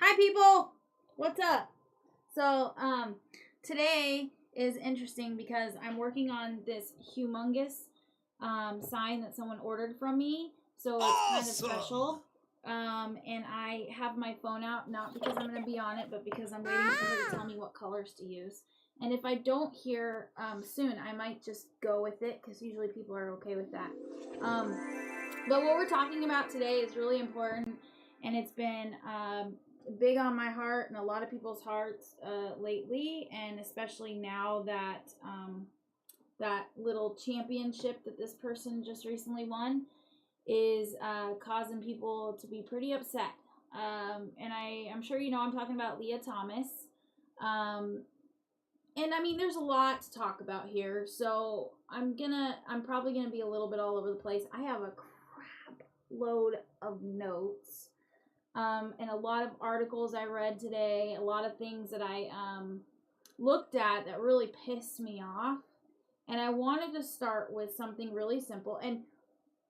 Hi people! What's up? So, today is interesting because I'm working on this humongous sign that someone ordered from me. So it's kind of special. And I have my phone out, not because I'm going to be on it, but because I'm waiting for her to tell me what colors to use. And if I don't hear soon, I might just go with it because usually people are okay with that. But what we're talking about today is really important, and it's been big on my heart and a lot of people's hearts lately, and especially now that that little championship that this person just recently won is causing people to be pretty upset. And I'm sure you know I'm talking about Leah Thomas. And I mean, there's a lot to talk about here, so I'm probably gonna be a little bit all over the place. I have a crap load of notes. And a lot of articles I read today, a lot of things that I looked at that really pissed me off. And I wanted to start with something really simple. And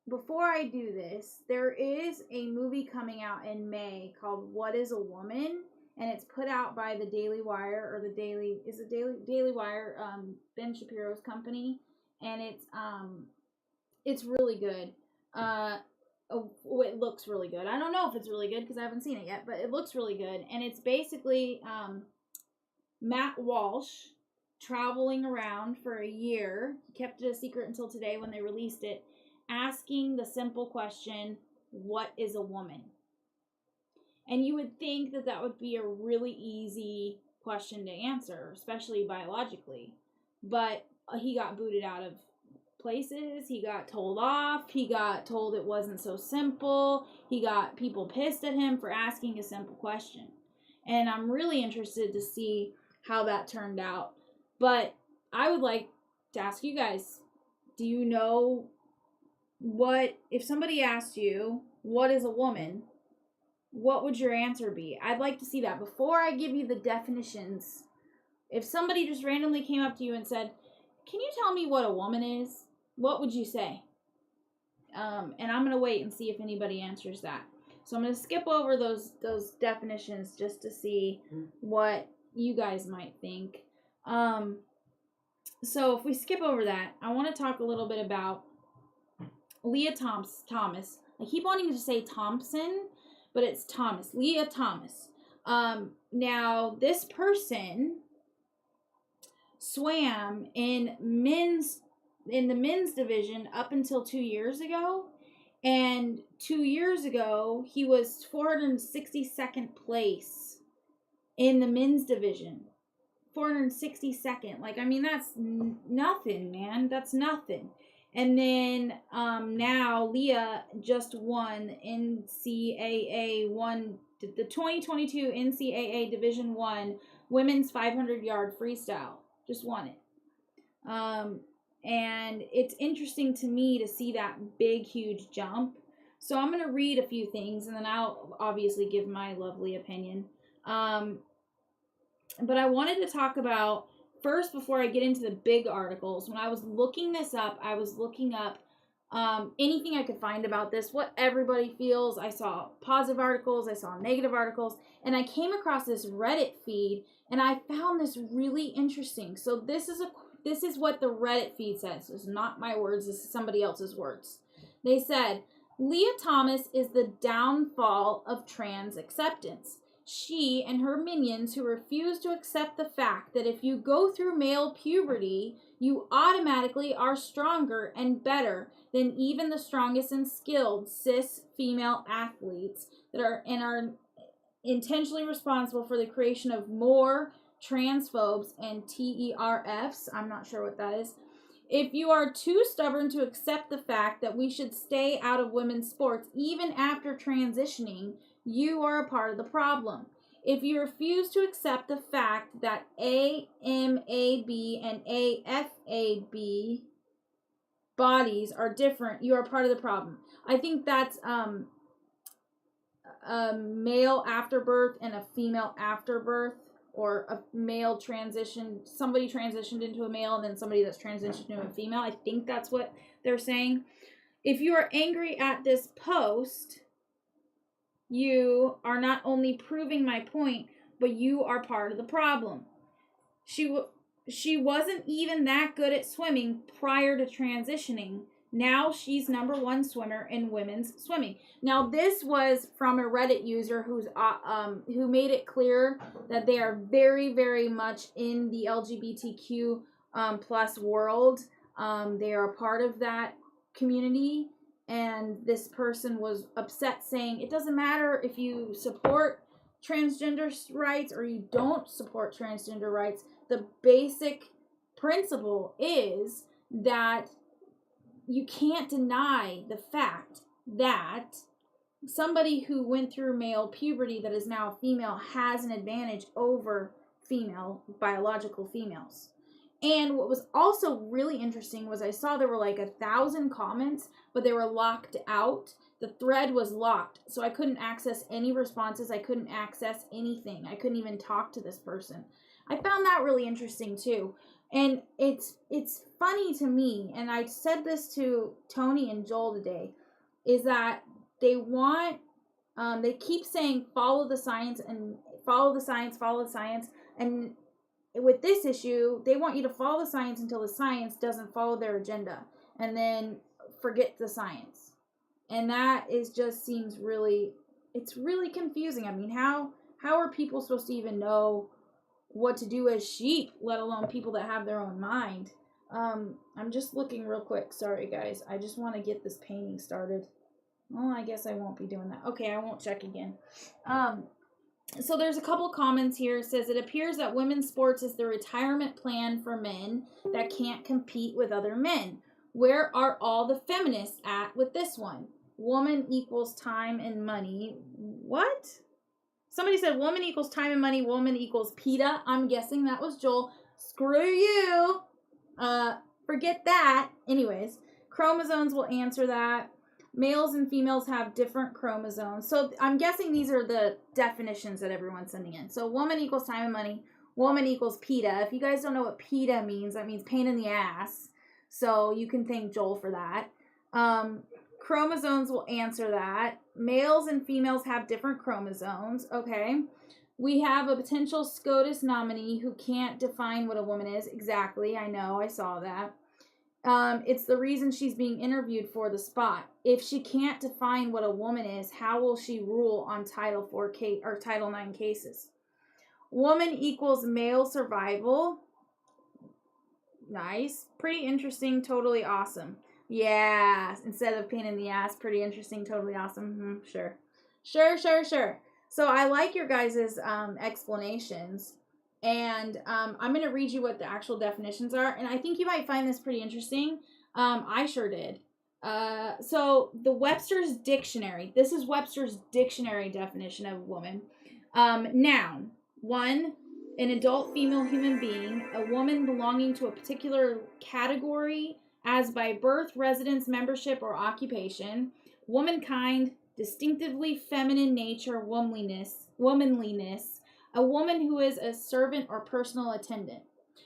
before I do this, there is a movie coming out in May called What is a Woman? And it's put out by the Daily Wire, or the Daily Wire, Ben Shapiro's company. And it's really good. It looks really good. I don't know if it's really good because I haven't seen it yet, but it looks really good. And it's basically Matt Walsh traveling around for a year. He kept it a secret until today when they released it, asking the simple question, what is a woman? And you would think that that would be a really easy question to answer, especially biologically. But he got booted out of places, he got told off, he got told it wasn't so simple, he got people pissed at him for asking a simple question. And I'm really interested to see how that turned out. But I would like to ask you guys, do you know if somebody asked you, what is a woman? What would your answer be? I'd like to see that. Before I give you the definitions, if somebody just randomly came up to you and said, can you tell me what a woman is? What would you say? And I'm going to wait and see if anybody answers that. So I'm going to skip over those definitions just to see what you guys might think. So if we skip over that, I want to talk a little bit about Leah Thomas. I keep wanting to say Thompson, but it's Thomas. Leah Thomas. Now, this person swam in the men's division up until 2 years ago. And 2 years ago, he was 462nd place in the men's division. 462nd. Like, I mean, that's nothing, man. That's nothing. And then now Leah just won the 2022 NCAA Division 1 women's 500-yard freestyle. Just won it. And it's interesting to me to see that big, huge jump. So I'm going to read a few things, and then I'll obviously give my lovely opinion. But I wanted to talk about, first, before I get into the big articles, when I was looking this up, I was looking up anything I could find about this, what everybody feels. I saw positive articles, I saw negative articles, and I came across this Reddit feed, and I found this really interesting. So this is what the Reddit feed says. This is not my words. This is somebody else's words. They said, Leah Thomas is the downfall of trans acceptance. She and her minions who refuse to accept the fact that if you go through male puberty, you automatically are stronger and better than even the strongest and skilled cis female athletes that are intentionally responsible for the creation of more transphobes and TERFs. I'm not sure what that is. If you are too stubborn to accept the fact that we should stay out of women's sports even after transitioning, you are a part of the problem. If you refuse to accept the fact that AMAB and AFAB bodies are different, you are part of the problem. I think that's a male afterbirth and a female afterbirth, or a male transition, somebody transitioned into a male and then somebody that's transitioned into a female. I think that's what they're saying. If you are angry at this post, you are not only proving my point, but you are part of the problem. She wasn't even that good at swimming prior to transitioning. Now she's #1 swimmer in women's swimming. Now this was from a Reddit user who made it clear that they are very, very much in the LGBTQ plus world. They are a part of that community, and this person was upset, saying it doesn't matter if you support transgender rights or you don't support transgender rights. The basic principle is that you can't deny the fact that somebody who went through male puberty that is now female has an advantage over biological females. And what was also really interesting was I saw there were like 1,000 comments, but they were locked out. The thread was locked, so I couldn't access any responses. I couldn't access anything. I couldn't even talk to this person. I found that really interesting too. And it's funny to me, and I said this to Tony and Joel today, is that they want, they keep saying follow the science and follow the science, follow the science. And with this issue, they want you to follow the science until the science doesn't follow their agenda, and then forget the science. And that seems really, it's really confusing. I mean, how are people supposed to even know what to do as sheep, let alone people that have their own mind? I'm just looking real quick. Sorry, guys. I just want to get this painting started. Well, I guess I won't be doing that. Okay, I won't check again. So there's a couple comments here. It says, it appears that women's sports is the retirement plan for men that can't compete with other men. Where are all the feminists at with this one? Woman equals time and money. What? Somebody said woman equals time and money. Woman equals PETA. I'm guessing that was Joel. Screw you. Forget that. Anyways, chromosomes will answer that. Males and females have different chromosomes. So I'm guessing these are the definitions that everyone's sending in. So woman equals time and money. Woman equals PETA. If you guys don't know what PETA means, that means pain in the ass. So you can thank Joel for that. Chromosomes will answer that. Males and females have different chromosomes. Okay. We have a potential SCOTUS nominee who can't define what a woman is. Exactly. I know. I saw that. It's the reason she's being interviewed for the spot. If she can't define what a woman is, how will she rule on Title IX cases? Woman equals male survival. Nice. Pretty interesting. Totally awesome. Yeah. Instead of pain in the ass, pretty interesting. Totally awesome. Sure. So I like your guys' explanations. And I'm going to read you what the actual definitions are. And I think you might find this pretty interesting. I sure did. So the Webster's Dictionary. This is Webster's Dictionary definition of woman. Noun. 1, an adult female human being. A woman belonging to a particular category as by birth, residence, membership, or occupation. Womankind. Distinctively feminine nature, womanliness. A woman who is a servant or personal attendant.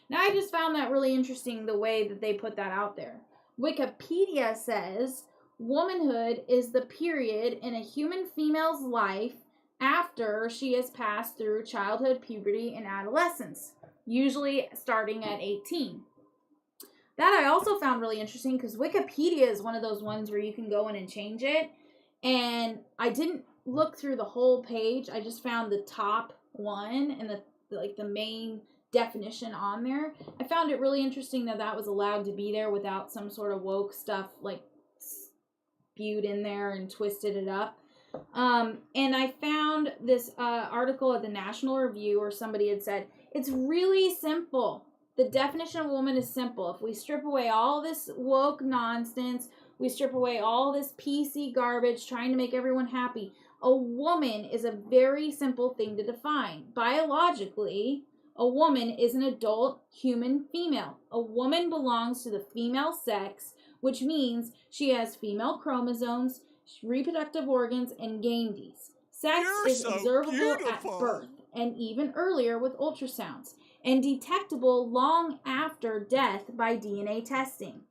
Now, I just found that really interesting, the way that they put that out there. Wikipedia says, womanhood is the period in a human female's life after she has passed through childhood, puberty, and adolescence, usually starting at 18. That I also found really interesting because Wikipedia is one of those ones where you can go in and change it. And I didn't look through the whole page. I just found the top one and the main definition on there. I found it really interesting that was allowed to be there without some sort of woke stuff like spewed in there and twisted it up. And I found this article at the National Review where somebody had said, it's really simple. The definition of woman is simple. If we strip away all this woke nonsense, we strip away all this PC garbage trying to make everyone happy, a woman is a very simple thing to define. Biologically, a woman is an adult human female. A woman belongs to the female sex, which means she has female chromosomes, reproductive organs, and gametes. Sex is observable at birth and even earlier with ultrasounds, and detectable long after death by DNA testing.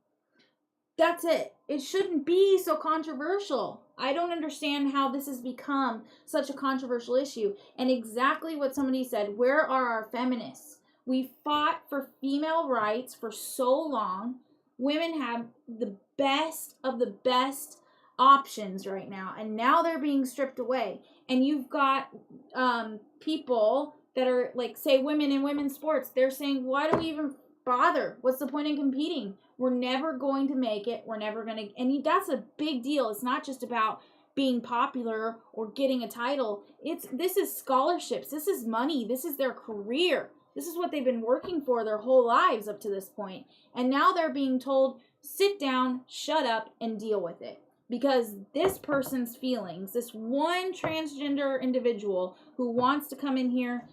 That's it. It shouldn't be so controversial. I don't understand how this has become such a controversial issue. And exactly what somebody said, where are our feminists? We fought for female rights for so long. Women have the best of the best options right now, and now they're being stripped away. And you've got people that are like, say, women in women's sports. They're saying, why do we even bother? What's the point in competing? We're never going to make it. We're never going to, and that's a big deal. It's not just about being popular or getting a title. This is scholarships. This is money. This is their career. This is what they've been working for their whole lives up to this point. And now they're being told, sit down, shut up, and deal with it. Because this person's feelings, this one transgender individual who wants to come in here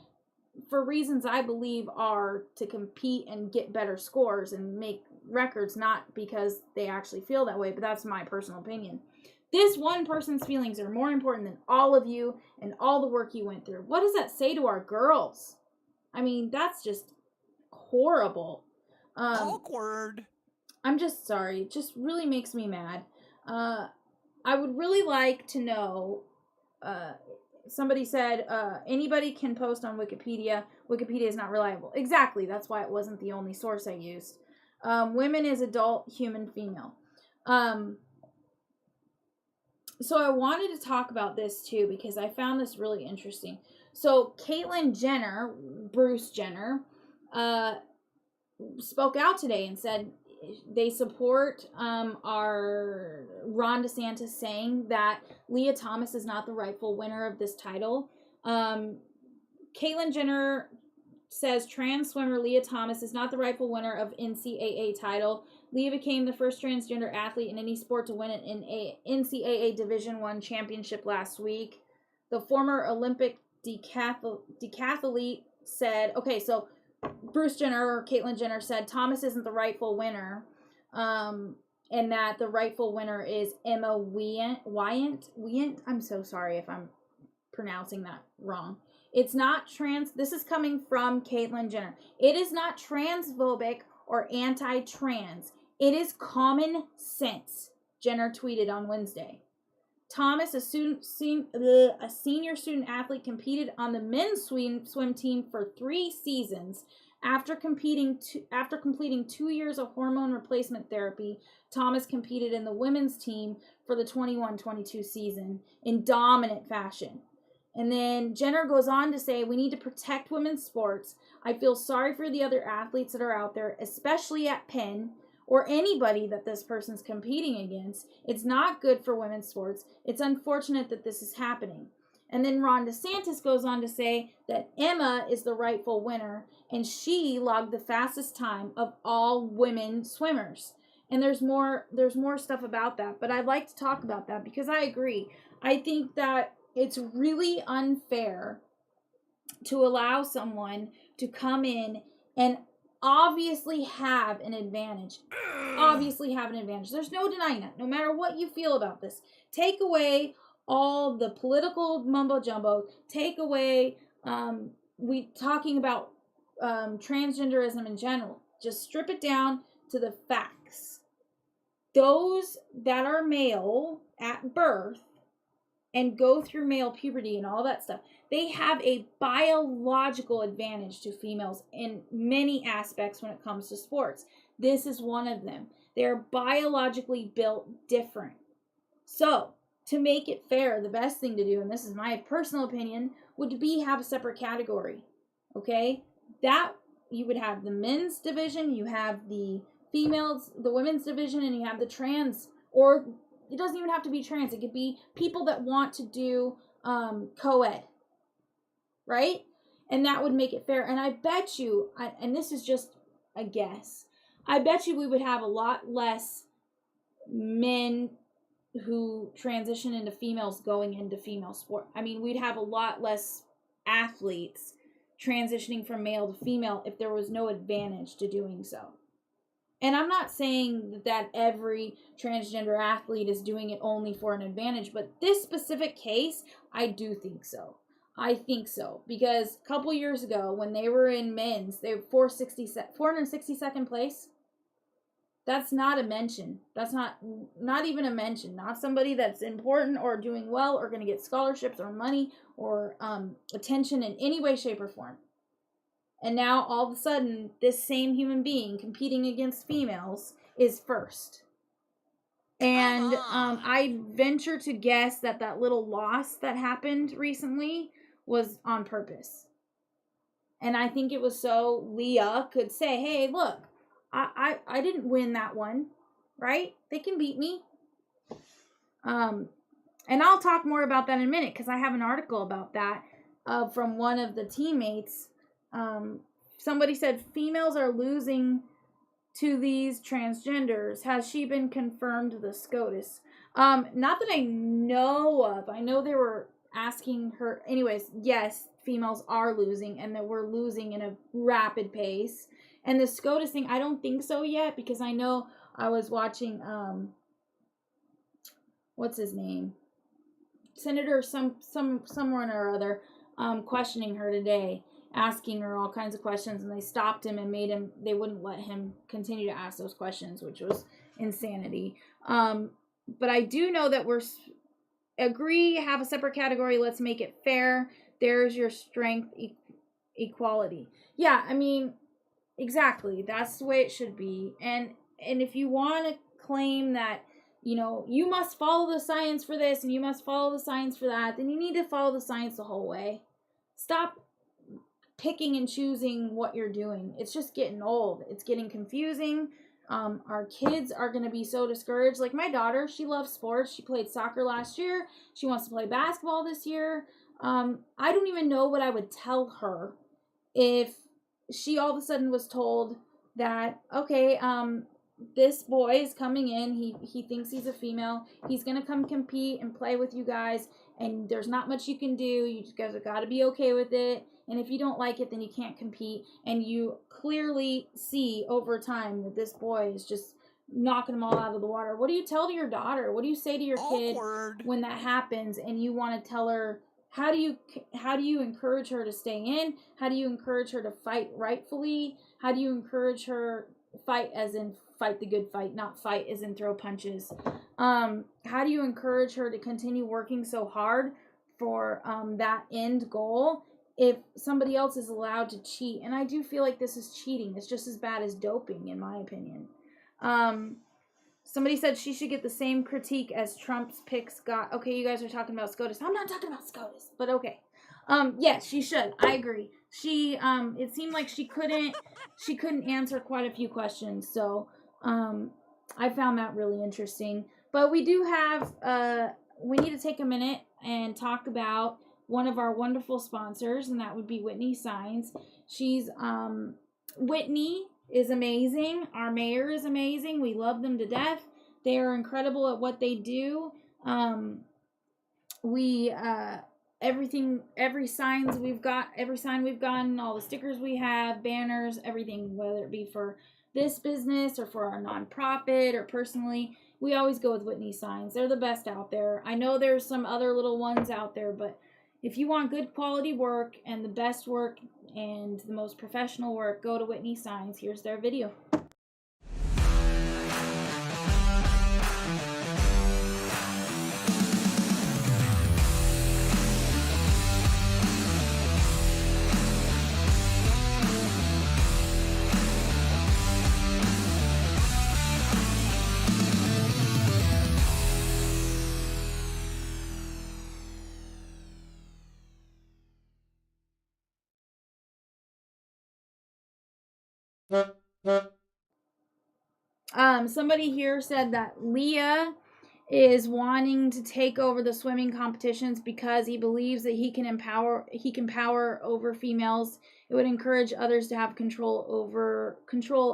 for reasons I believe are to compete and get better scores and make records, not because they actually feel that way, but that's my personal opinion. This one person's feelings are more important than all of you and all the work you went through. What does that say to our girls? I mean, that's just horrible. Awkward. I'm just sorry. It just really makes me mad. I would really like to know, somebody said, anybody can post on Wikipedia. Wikipedia is not reliable. Exactly. That's why it wasn't the only source I used. Women is adult, human, female. So I wanted to talk about this too, because I found this really interesting. So Caitlyn Jenner, Bruce Jenner, spoke out today and said they support our Ron DeSantis saying that Leah Thomas is not the rightful winner of this title. Caitlyn Jenner says trans swimmer Leah Thomas is not the rightful winner of NCAA title. Leah became the first transgender athlete in any sport to win an NCAA Division I championship last week. The former Olympic decathlete said, okay, so Bruce Jenner or Caitlyn Jenner said Thomas isn't the rightful winner, and that the rightful winner is Emma Wyant. I'm so sorry if I'm pronouncing that wrong. It's not trans. This is coming from Caitlyn Jenner. It is not transphobic or anti-trans. It is common sense, Jenner tweeted on Wednesday. Thomas, a senior student athlete, competed on the men's swim team for 3 seasons. After completing 2 years of hormone replacement therapy, Thomas competed in the women's team for the 21-22 season in dominant fashion. And then Jenner goes on to say, we need to protect women's sports. I feel sorry for the other athletes that are out there, especially at Penn, or anybody that this person's competing against. It's not good for women's sports. It's unfortunate that this is happening. And then Ron DeSantis goes on to say that Emma is the rightful winner, and she logged the fastest time of all women swimmers. And there's more stuff about that, but I'd like to talk about that because I agree. I think that it's really unfair to allow someone to come in and obviously have an advantage. There's no denying that. No matter what you feel about this, take away all the political mumbo jumbo. Take away we talking about transgenderism in general. Just strip it down to the facts. Those that are male at birth and go through male puberty and all that stuff, they have a biological advantage to females in many aspects when it comes to sports. This is one of them. They're biologically built different. So, to make it fair, the best thing to do, and this is my personal opinion, would be have a separate category. Okay? That you would have the men's division, you have the females, the women's division, and you have the trans, or it doesn't even have to be trans. It could be people that want to do co-ed, right? And that would make it fair. And I bet you, and this is just a guess, I bet you we would have a lot less men who transition into females going into female sport. I mean, we'd have a lot less athletes transitioning from male to female if there was no advantage to doing so. And I'm not saying that every transgender athlete is doing it only for an advantage, but this specific case, I do think so. I think so. Because a couple years ago, when they were in men's, they were 462nd place. That's not a mention. That's not even a mention. Not somebody that's important or doing well or going to get scholarships or money or attention in any way, shape, or form. And now all of a sudden, this same human being competing against females is first. And I venture to guess that little loss that happened recently was on purpose. And I think it was so Leah could say, hey, look, I didn't win that one, right? They can beat me. And I'll talk more about that in a minute because I have an article about that from one of the teammates. Somebody said females are losing to these transgenders. Has she been confirmed the SCOTUS? Not that I know of. I know they were asking her. Anyways, yes, females are losing, and that we're losing in a rapid pace. And the SCOTUS thing, I don't think so yet, because I know I was watching, what's his name? Senator someone or other, questioning her today, asking her all kinds of questions, and they stopped him and they wouldn't let him continue to ask those questions, which was insanity. But I do know that we're have a separate category. Let's make it fair. There's your strength equality. Yeah, I mean, exactly. That's the way it should be. And if you want to claim that, you must follow the science for this and you must follow the science for that, then you need to follow the science the whole way. Stop picking and choosing what you're doing. It's just getting old. It's getting confusing. Our kids are going to be so discouraged. Like my daughter, she loves sports. She played soccer last year. She wants to play basketball this year. I don't even know what I would tell her if she all of a sudden was told that, okay, this boy is coming in. He thinks he's a female. He's going to come compete and play with you guys. And there's not much you can do. You guys have got to be okay with it. And if you don't like it, then you can't compete. And you clearly see over time that this boy is just knocking them all out of the water. What do you tell to your daughter? What do you say to your kid when that happens and you want to tell her? How do you encourage her to stay in? How do you encourage her to fight rightfully? How do you encourage her fight as in fight the good fight, not fight as in throw punches? How do you encourage her to continue working so hard for that end goal if somebody else is allowed to cheat? And I do feel like this is cheating. It's just as bad as doping, in my opinion. Somebody said she should get the same critique as Trump's picks got. Okay, you guys are talking about SCOTUS. I'm not talking about SCOTUS, but okay. Yes, she should. I agree. She, it seemed like she couldn't answer quite a few questions. So, I found that really interesting. But we do have, we need to take a minute and talk about one of our wonderful sponsors, and that would be Whitney Signs. Whitney is amazing. Our mayor is amazing. We love them to death. They are incredible at what they do. Every sign we've gotten, all the stickers we have, banners, everything, whether it be for this business or for our nonprofit or personally, we always go with Whitney Signs. They're the best out there. I know there's some other little ones out there, but if you want good quality work and the best work and the most professional work, go to Whitney Signs. Here's their video. Somebody here said that Leah is wanting to take over the swimming competitions because he believes that he can power over females. It would encourage others to have control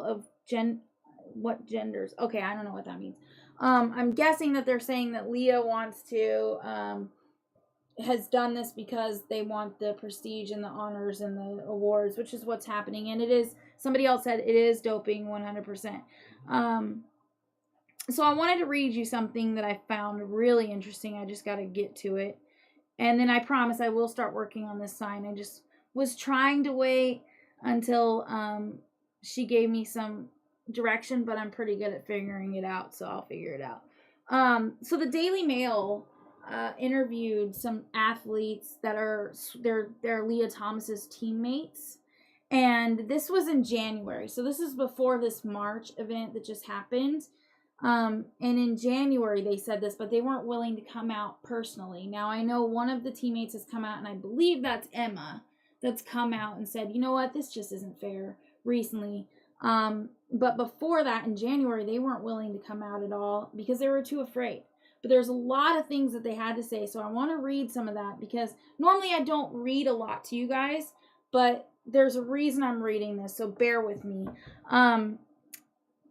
of genders. Okay, I don't know what that means. I'm guessing that they're saying that Leah wants to has done this because they want the prestige and the honors and the awards, which is what's happening. And it is, somebody else said it is doping 100%. So I wanted to read you something that I found really interesting. I just got to get to it. And then I promise I will start working on this sign. I just was trying to wait until she gave me some direction, but I'm pretty good at figuring it out, so I'll figure it out. So the Daily Mail interviewed some athletes that are they're Leah Thomas's teammates, and this was in January. So this is before this March event that just happened. And in January they said this, but they weren't willing to come out personally. Now I know one of the teammates has come out, and I believe that's Emma, that's come out and said, you know what, this just isn't fair recently. But before that, in January, they weren't willing to come out at all because they were too afraid. But there's a lot of things that they had to say, so I want to read some of that because normally I don't read a lot to you guys, but there's a reason I'm reading this, so bear with me.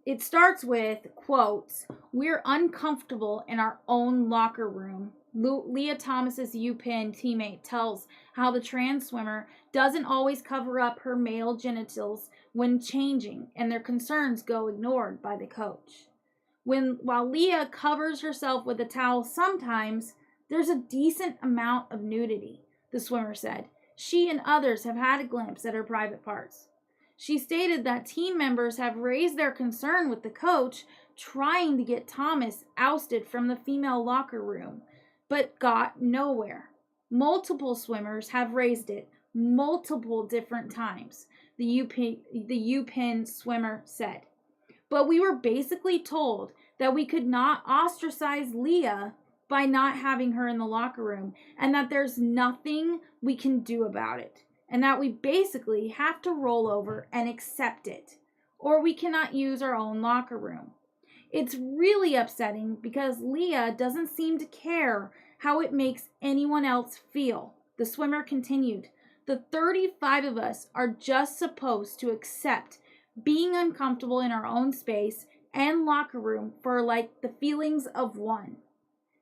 It starts with, quotes, "We're uncomfortable in our own locker room." Leah Thomas's UPenn teammate tells how the trans swimmer doesn't always cover up her male genitals when changing, and their concerns go ignored by the coach. While Leah covers herself with a towel sometimes, there's a decent amount of nudity, the swimmer said. She and others have had a glimpse at her private parts. She stated that team members have raised their concern with the coach trying to get Thomas ousted from the female locker room, but got nowhere. Multiple swimmers have raised it multiple different times, the UPenn swimmer said. But we were basically told that we could not ostracize Leah by not having her in the locker room, and that there's nothing we can do about it, and that we basically have to roll over and accept it, or we cannot use our own locker room. It's really upsetting because Leah doesn't seem to care how it makes anyone else feel, the swimmer continued. The 35 of us are just supposed to accept being uncomfortable in our own space and locker room for like the feelings of one.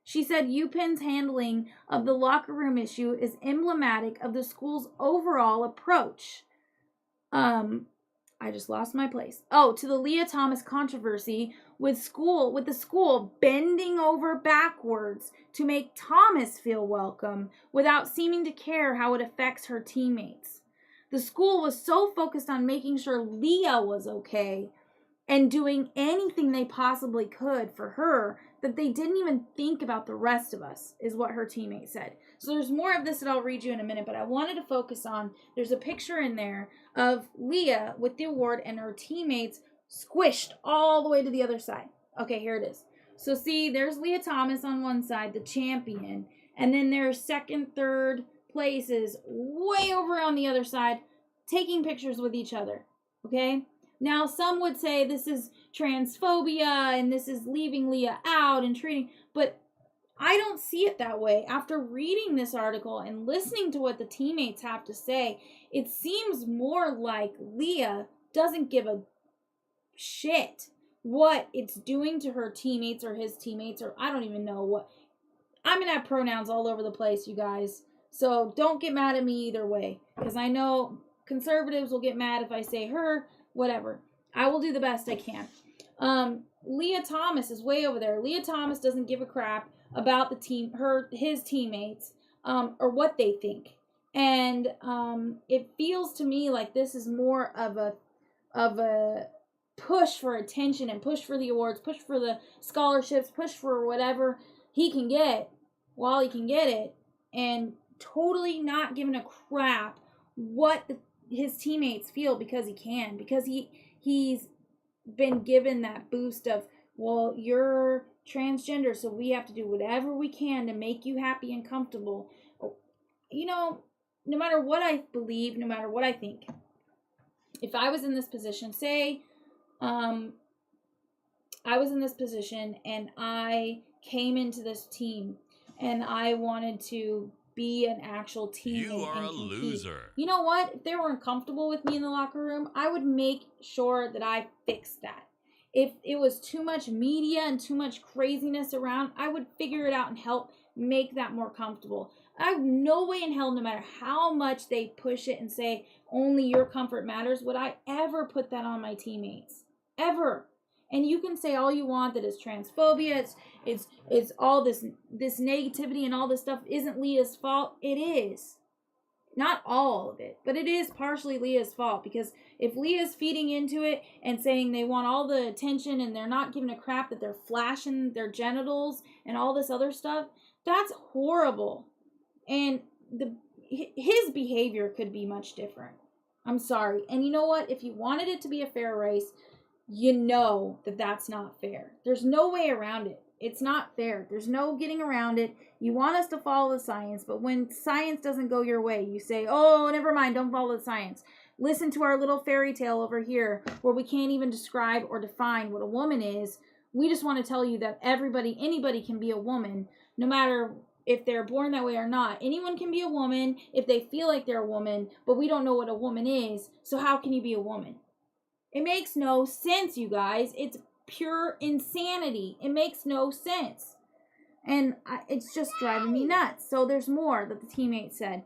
She said UPenn's handling of the locker room issue is emblematic of the school's overall approach. I just lost my place. To the Leah Thomas controversy with the school bending over backwards to make Thomas feel welcome without seeming to care how it affects her teammates. The school was so focused on making sure Leah was okay and doing anything they possibly could for her that they didn't even think about the rest of us, is what her teammate said. So there's more of this that I'll read you in a minute, but I wanted to focus on, there's a picture in there of Leah with the award and her teammates squished all the way to the other side. Okay, here it is. So see, there's Leah Thomas on one side, the champion, and then there's second, third places way over on the other side, taking pictures with each other. Okay? Now, some would say this is transphobia and this is leaving Leah out and treating, but I don't see it that way. After reading this article and listening to what the teammates have to say, it seems more like Leah doesn't give a shit what it's doing to her teammates or his teammates, or I don't even know what. I'm going to have pronouns all over the place, you guys. So don't get mad at me either way, because I know conservatives will get mad if I say her, whatever. I will do the best I can. Leah Thomas is way over there. Leah Thomas doesn't give a crap about his teammates, or what they think. And it feels to me like this is more of a push for attention and push for the awards, push for the scholarships, push for whatever he can get while he can get it, and totally not giving a crap what his teammates feel because he can, because he's been given that boost of, well, you're transgender, so we have to do whatever we can to make you happy and comfortable. You know, no matter what I believe, no matter what I think, if I was in this position, say I was in this position and I came into this team and I wanted to be an actual teammate. You are a loser. You know what? If they weren't comfortable with me in the locker room, I would make sure that I fixed that. If it was too much media and too much craziness around, I would figure it out and help make that more comfortable. I have no way in hell, no matter how much they push it and say only your comfort matters, would I ever put that on my teammates. Ever. And you can say all you want that it's transphobia, it's all this negativity and all this stuff isn't Leah's fault. It is. not all of it, but it is partially Leah's fault, because if Leah's feeding into it and saying they want all the attention and they're not giving a crap that they're flashing their genitals and all this other stuff, that's horrible. And his behavior could be much different. I'm sorry. And you know what? If you wanted it to be a fair race, you know that that's not fair. There's no way around it. It's not fair. There's no getting around it. You want us to follow the science, but when science doesn't go your way, you say, oh, never mind, don't follow the science. Listen to our little fairy tale over here where we can't even describe or define what a woman is. We just want to tell you that anybody can be a woman, no matter if they're born that way or not. Anyone can be a woman if they feel like they're a woman, but we don't know what a woman is, so how can you be a woman? It makes no sense, you guys. It's pure insanity. It makes no sense. And it's just driving me nuts. So there's more that the teammate said.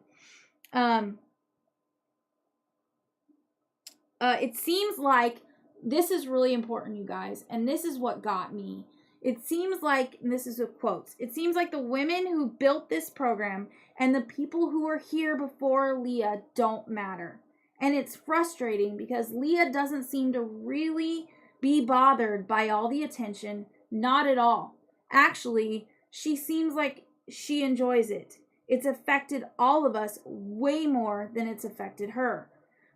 It seems like, this is really important, you guys, and this is what got me. It seems like, and this is with quotes, it seems like the women who built this program and the people who were here before Leah don't matter. And it's frustrating because Leah doesn't seem to really be bothered by all the attention. Not at all. Actually, she seems like she enjoys it. It's affected all of us way more than it's affected her.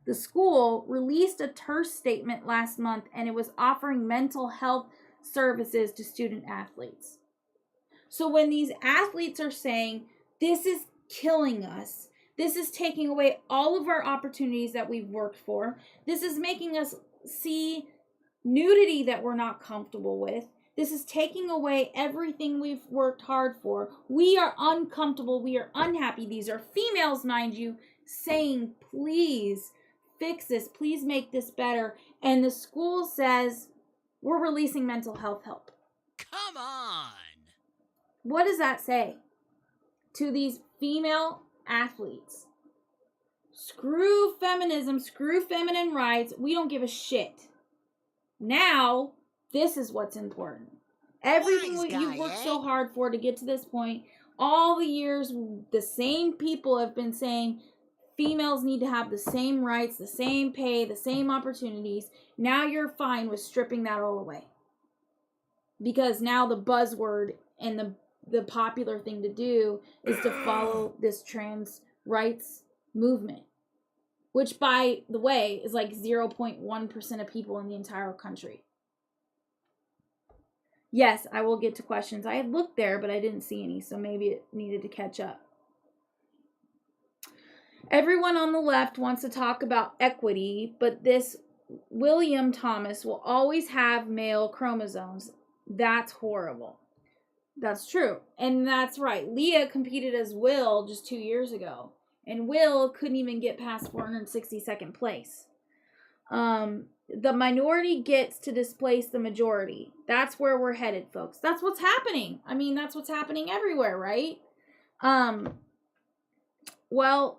The school released a terse statement last month, and it was offering mental health services to student athletes. So when these athletes are saying, this is killing us, this is taking away all of our opportunities that we've worked for, this is making us see nudity that we're not comfortable with, this is taking away everything we've worked hard for, we are uncomfortable, we are unhappy. These are females, mind you, saying, please fix this, please make this better. And the school says, we're releasing mental health help. Come on! What does that say to these female athletes? Screw feminism, screw feminine rights, we don't give a shit. Now, this is what's important. Everything you've worked so hard for to get to this point, all the years, the same people have been saying females need to have the same rights, the same pay, the same opportunities. Now you're fine with stripping that all away. Because now the buzzword and the popular thing to do is to follow this trans rights movement. Which, by the way, is like 0.1% of people in the entire country. Yes, I will get to questions. I had looked there, but I didn't see any, so maybe it needed to catch up. Everyone on the left wants to talk about equity, but this William Thomas will always have male chromosomes. That's horrible. That's true. And that's right. Leah competed as Will just 2 years ago. And Will couldn't even get past 462nd place. The minority gets to displace the majority. That's where we're headed, folks. That's what's happening. I mean, that's what's happening everywhere, right? Well,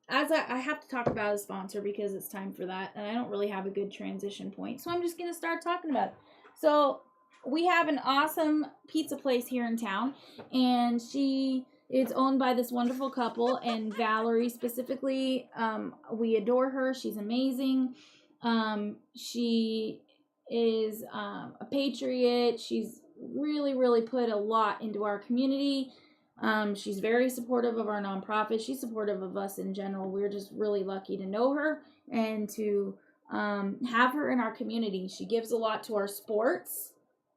I have to talk about a sponsor because it's time for that, and I don't really have a good transition point, so I'm just going to start talking about it. So, we have an awesome pizza place here in town, and it's owned by this wonderful couple, and Valerie specifically, we adore her. She's amazing. She is a patriot. She's really, really put a lot into our community. She's very supportive of our nonprofit. She's supportive of us in general. We're just really lucky to know her and to have her in our community. She gives a lot to our sports,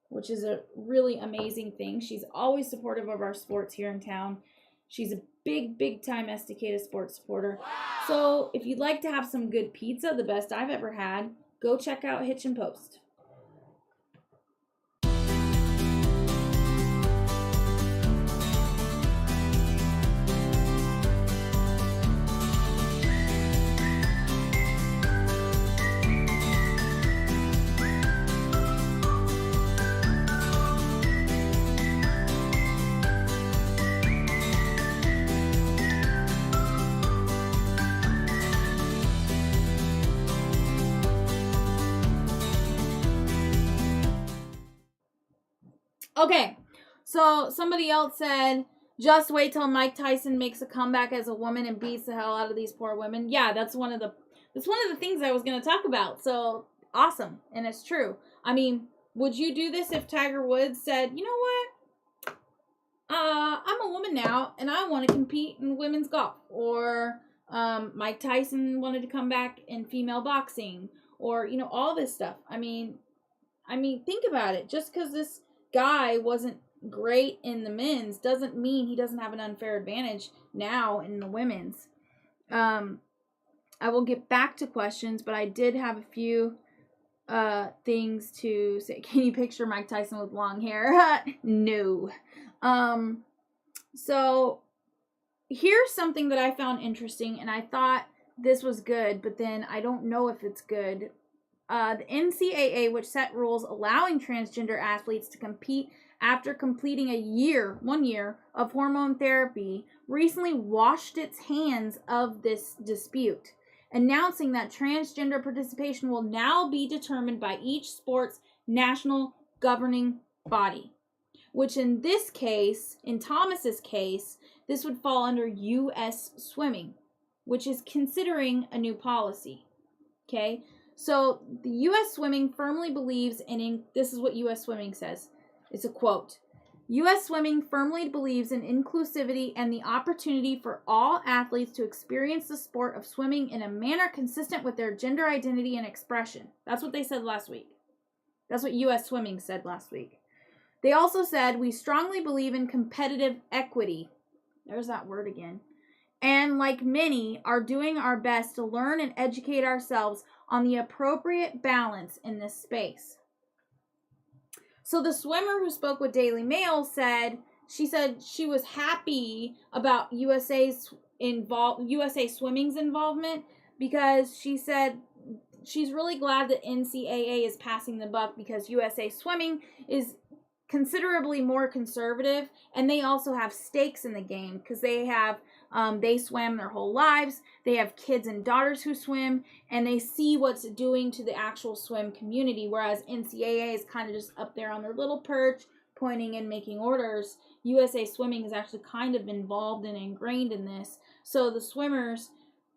which is a really amazing thing. She's always supportive of our sports here in town. She's a big time Estacada sports supporter. Wow. So if you'd like to have some good pizza, the best I've ever had, go check out Hitch and Post. Okay, so somebody else said, Just wait till Mike Tyson makes a comeback as a woman and beats the hell out of these poor women. Yeah, that's one of the things I was going to talk about. So, awesome. And it's true. I mean, would you do this if Tiger Woods said, you know what? I'm a woman now, and I want to compete in women's golf. Or Mike Tyson wanted to come back in female boxing. Or, all this stuff. I mean, think about it. Just because this guy wasn't great in the men's doesn't mean he doesn't have an unfair advantage now in the women's. I will get back to questions, but I did have a few things to say. Can you picture Mike Tyson with long hair? No. So here's something that I found interesting, and I thought this was good, but then I don't know if it's good. The NCAA, which set rules allowing transgender athletes to compete after completing 1 year of hormone therapy, recently washed its hands of this dispute, announcing that transgender participation will now be determined by each sport's national governing body, which in this case, in Thomas's case, this would fall under U.S. Swimming, which is considering a new policy. Okay? So the U.S. Swimming firmly believes this is what U.S. Swimming says. It's a quote. U.S. Swimming firmly believes in inclusivity and the opportunity for all athletes to experience the sport of swimming in a manner consistent with their gender identity and expression. That's what they said last week. That's what U.S. Swimming said last week. They also said, we strongly believe in competitive equity. There's that word again. And like many, are doing our best to learn and educate ourselves on the appropriate balance in this space. So the swimmer who spoke with Daily Mail said she was happy about USA Swimming's involvement, because she said she's really glad that NCAA is passing the buck, because USA Swimming is considerably more conservative, and they also have stakes in the game, because they swam their whole lives, they have kids and daughters who swim, and they see what's doing to the actual swim community, whereas NCAA is kind of just up there on their little perch, pointing and making orders. USA Swimming is actually kind of involved and ingrained in this, so the swimmers,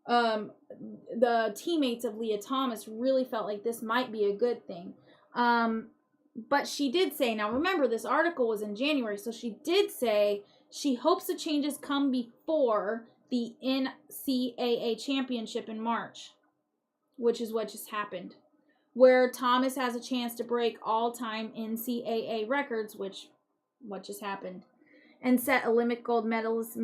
the teammates of Leah Thomas really felt like this might be a good thing. But she did say, now remember, this article was in January, so she did say she hopes the changes come before the NCAA championship in March, which is what just happened, where Thomas has a chance to break all-time NCAA records, what just happened, and set by Olympic gold medalist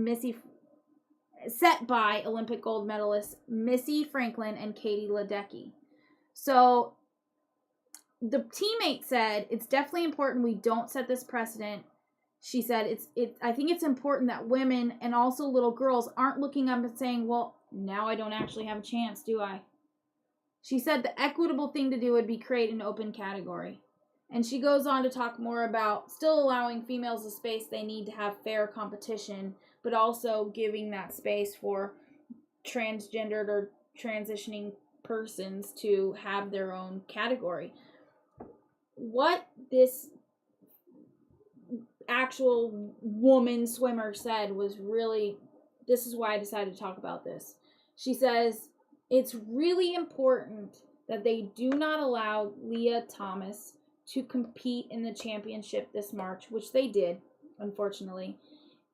Missy Franklin and Katie Ledecky. So the teammate said, it's definitely important we don't set this precedent. She said, I think it's important that women and also little girls aren't looking up and saying, well, now I don't actually have a chance, do I? She said the equitable thing to do would be create an open category. And she goes on to talk more about still allowing females the space they need to have fair competition, but also giving that space for transgendered or transitioning persons to have their own category. What this actual woman swimmer said was really, this is why I decided to talk about this. She says, it's really important that they do not allow Leah Thomas to compete in the championship this March, which they did, unfortunately.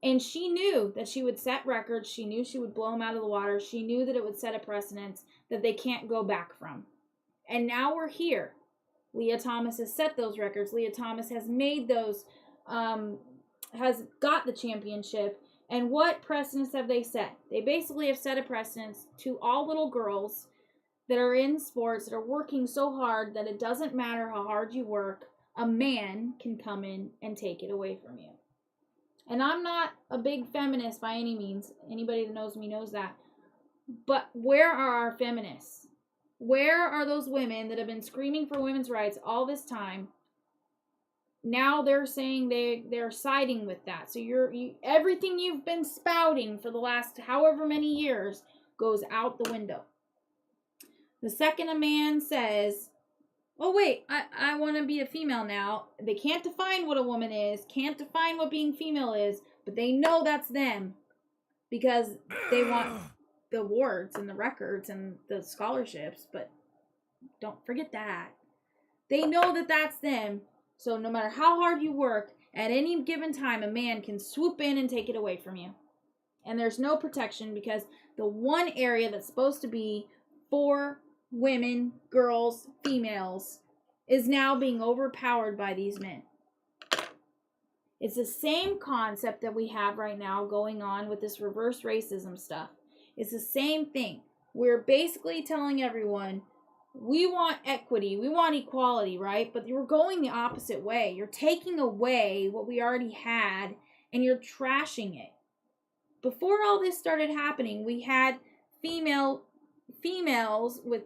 And she knew that she would set records. She knew she would blow them out of the water. She knew that it would set a precedent that they can't go back from. And now we're here. Leah Thomas has set those records. Leah Thomas has made those, has got the championship. And what precedents have they set? They basically have set a precedent to all little girls that are in sports, that are working so hard that it doesn't matter how hard you work, a man can come in and take it away from you. And I'm not a big feminist by any means. Anybody that knows me knows that. But where are our feminists? Where are those women that have been screaming for women's rights all this time? Now they're saying they're siding with that. So everything you've been spouting for the last however many years goes out the window. The second a man says, oh wait, I want to be a female now. They can't define what a woman is, can't define what being female is, But they know that's them because they want the awards and the records and the scholarships. But don't forget that. They know that that's them. So no matter how hard you work, at any given time, a man can swoop in and take it away from you. And there's no protection because the one area that's supposed to be for women, girls, females is now being overpowered by these men. It's the same concept that we have right now going on with this reverse racism stuff. It's the same thing. We're basically telling everyone, we want equity, we want equality, right? But you're going the opposite way. You're taking away what we already had and you're trashing it. Before all this started happening, we had females with,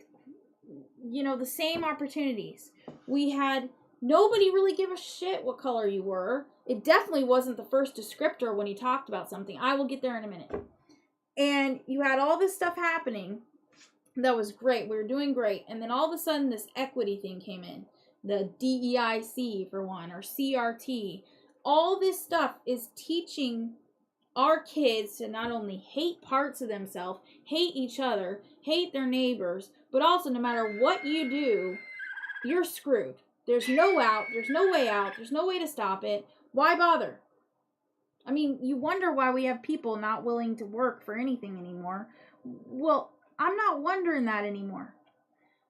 the same opportunities. We had nobody really give a shit what color you were. It definitely wasn't the first descriptor when he talked about something. I will get there in a minute. And you had all this stuff happening that was great. We were doing great. And then all of a sudden this equity thing came in. The DEIC for one, or CRT. All this stuff is teaching our kids to not only hate parts of themselves, hate each other, hate their neighbors, but also no matter what you do, you're screwed. There's no out. There's no way out. There's no way to stop it. Why bother? I mean, you wonder why we have people not willing to work for anything anymore. Well, I'm not wondering that anymore.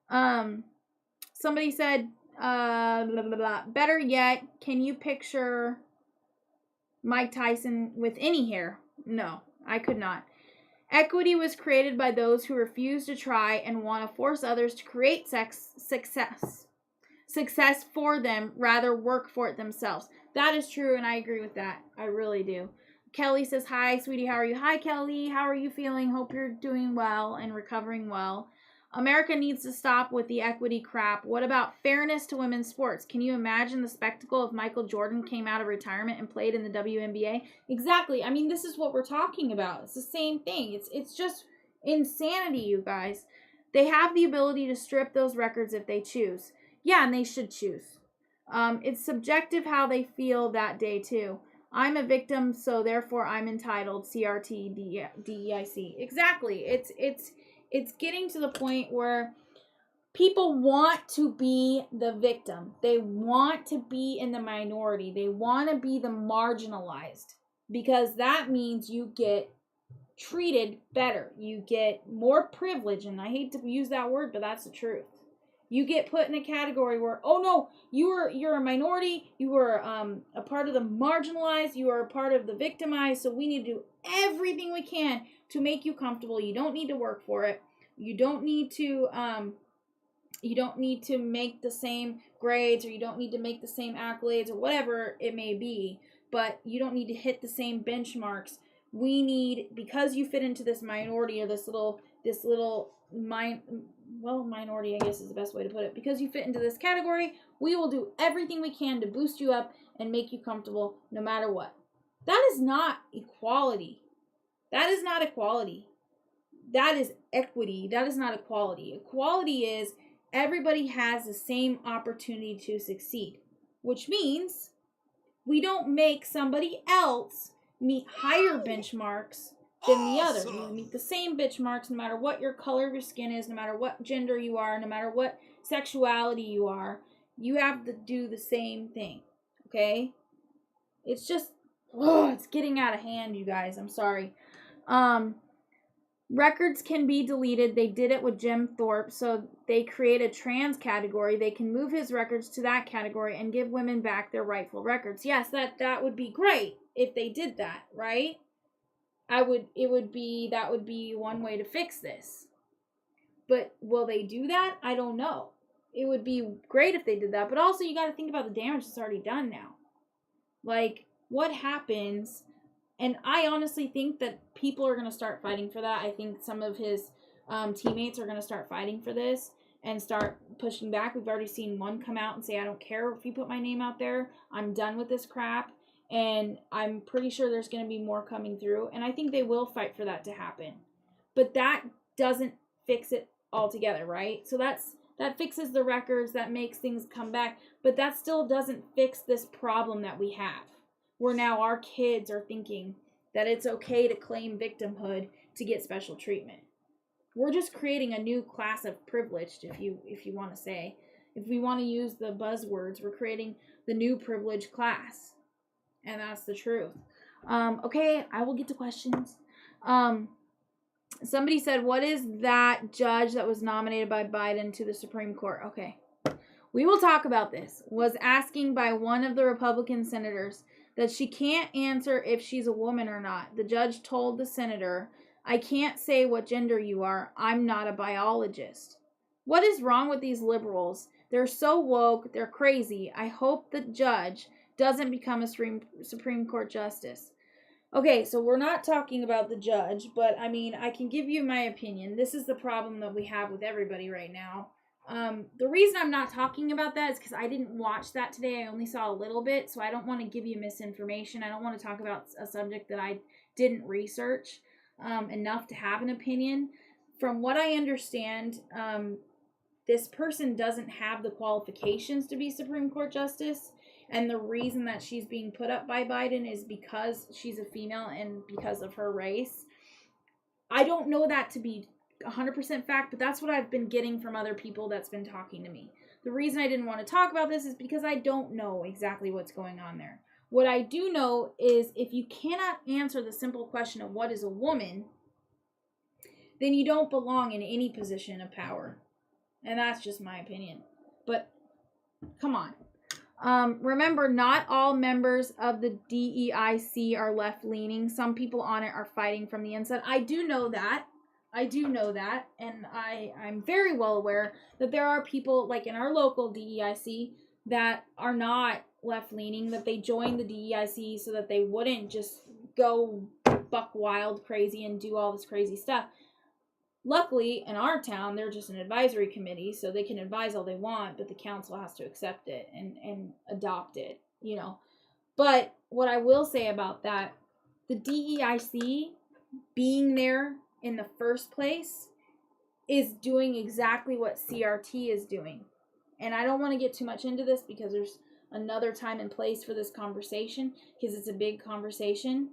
Somebody said, blah, blah, blah. Better yet, can you picture Mike Tyson with any hair? No, I could not. Equity was created by those who refuse to try and want to force others to create success for them, rather work for it themselves. That is true, and I agree with that. I really do. Kelly says, hi, sweetie, how are you? Hi, Kelly. How are you feeling? Hope you're doing well and recovering well. America needs to stop with the equity crap. What about fairness to women's sports? Can you imagine the spectacle if Michael Jordan came out of retirement and played in the WNBA? Exactly. I mean, this is what we're talking about. It's the same thing. It's just insanity, you guys. They have the ability to strip those records if they choose. Yeah, and they should choose. It's subjective how they feel that day, too. I'm a victim, so therefore I'm entitled. CRT, DEIC. Exactly. It's getting to the point where people want to be the victim. They want to be in the minority. They want to be the marginalized. Because that means you get treated better. You get more privilege. And I hate to use that word, but that's the truth. You get put in a category where, oh no, you're a minority, you are a part of the marginalized, you are a part of the victimized, so we need to do everything we can to make you comfortable. You don't need to work for it. You don't need to make the same grades, or you don't need to make the same accolades, or whatever it may be, but you don't need to hit the same benchmarks. We need, because you fit into this minority, or this little minority, I guess is the best way to put it. Because you fit into this category, we will do everything we can to boost you up and make you comfortable no matter what. That is not equality. That is not equality. That is equity. That is not equality. Equality is everybody has the same opportunity to succeed, which means we don't make somebody else meet higher benchmarks than the other. You meet the same benchmarks no matter what your color of your skin is, no matter what gender you are, no matter what sexuality you are. You have to do the same thing. Okay? It's just, it's getting out of hand, you guys. I'm sorry. Records can be deleted. They did it with Jim Thorpe, so they create a trans category. They can move his records to that category and give women back their rightful records. Yes, that would be great if they did that, right? That would be one way to fix this. But will they do that? I don't know. It would be great if they did that, but also you got to think about the damage that's already done now. Like, what happens? And I honestly think that people are going to start fighting for that. I think some of his teammates are going to start fighting for this and start pushing back. We've already seen one come out and say, I don't care if you put my name out there. I'm done with this crap. And I'm pretty sure there's going to be more coming through. And I think they will fight for that to happen. But that doesn't fix it altogether, right? So that fixes the records. That makes things come back. But that still doesn't fix this problem that we have. where now our kids are thinking that it's okay to claim victimhood to get special treatment. We're just creating a new class of privileged, if you want to say. If we want to use the buzzwords, we're creating the new privileged class. And that's the truth. Okay, I will get to questions. Somebody said, what is that judge that was nominated by Biden to the Supreme Court? Okay, we will talk about this. Was asking by one of the Republican senators that she can't answer if she's a woman or not. The judge told the senator, I can't say what gender you are. I'm not a biologist. What is wrong with these liberals? They're so woke. They're crazy. I hope the judge doesn't become a Supreme Court justice. Okay, so we're not talking about the judge, but I mean, I can give you my opinion. This is the problem that we have with everybody right now. The reason I'm not talking about that is because I didn't watch that today. I only saw a little bit, so I don't want to give you misinformation. I don't want to talk about a subject that I didn't research enough to have an opinion. From what I understand, this person doesn't have the qualifications to be Supreme Court Justice. And the reason that she's being put up by Biden is because she's a female and because of her race. I don't know that to be 100% fact, but that's what I've been getting from other people that's been talking to me. The reason I didn't want to talk about this is because I don't know exactly what's going on there. What I do know is if you cannot answer the simple question of what is a woman, then you don't belong in any position of power. And that's just my opinion. But come on. Remember, not all members of the DEIC are left-leaning. Some people on it are fighting from the inside. I do know that. And I'm very well aware that there are people, like in our local DEIC, that are not left-leaning, that they joined the DEIC so that they wouldn't just go buck wild crazy and do all this crazy stuff. Luckily, in our town, they're just an advisory committee, so they can advise all they want, but the council has to accept it and adopt it, you know. But what I will say about that, the DEIC being there in the first place is doing exactly what CRT is doing. And I don't want to get too much into this because there's another time and place for this conversation because it's a big conversation.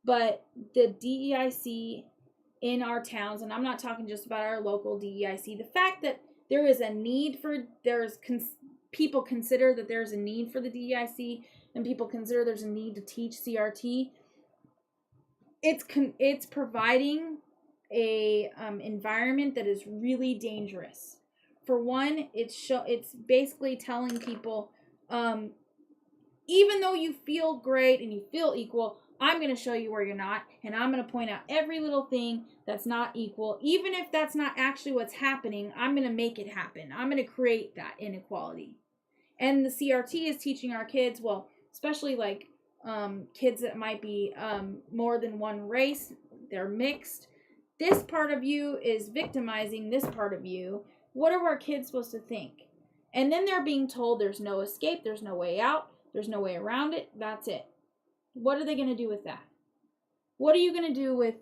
But the DEIC in our towns, and I'm not talking just about our local DEIC, the fact that there is a need for, people consider that there's a need for the DEIC, and people consider there's a need to teach CRT, it's providing a environment that is really dangerous. For one, it's basically telling people, even though you feel great and you feel equal, I'm going to show you where you're not, and I'm going to point out every little thing that's not equal. Even if that's not actually what's happening, I'm going to make it happen. I'm going to create that inequality. And the CRT is teaching our kids, well, especially like kids that might be more than one race, they're mixed. This part of you is victimizing this part of you. What are our kids supposed to think? And then they're being told there's no escape, there's no way out, there's no way around it, that's it. What are they going to do with that? What are you going to do with,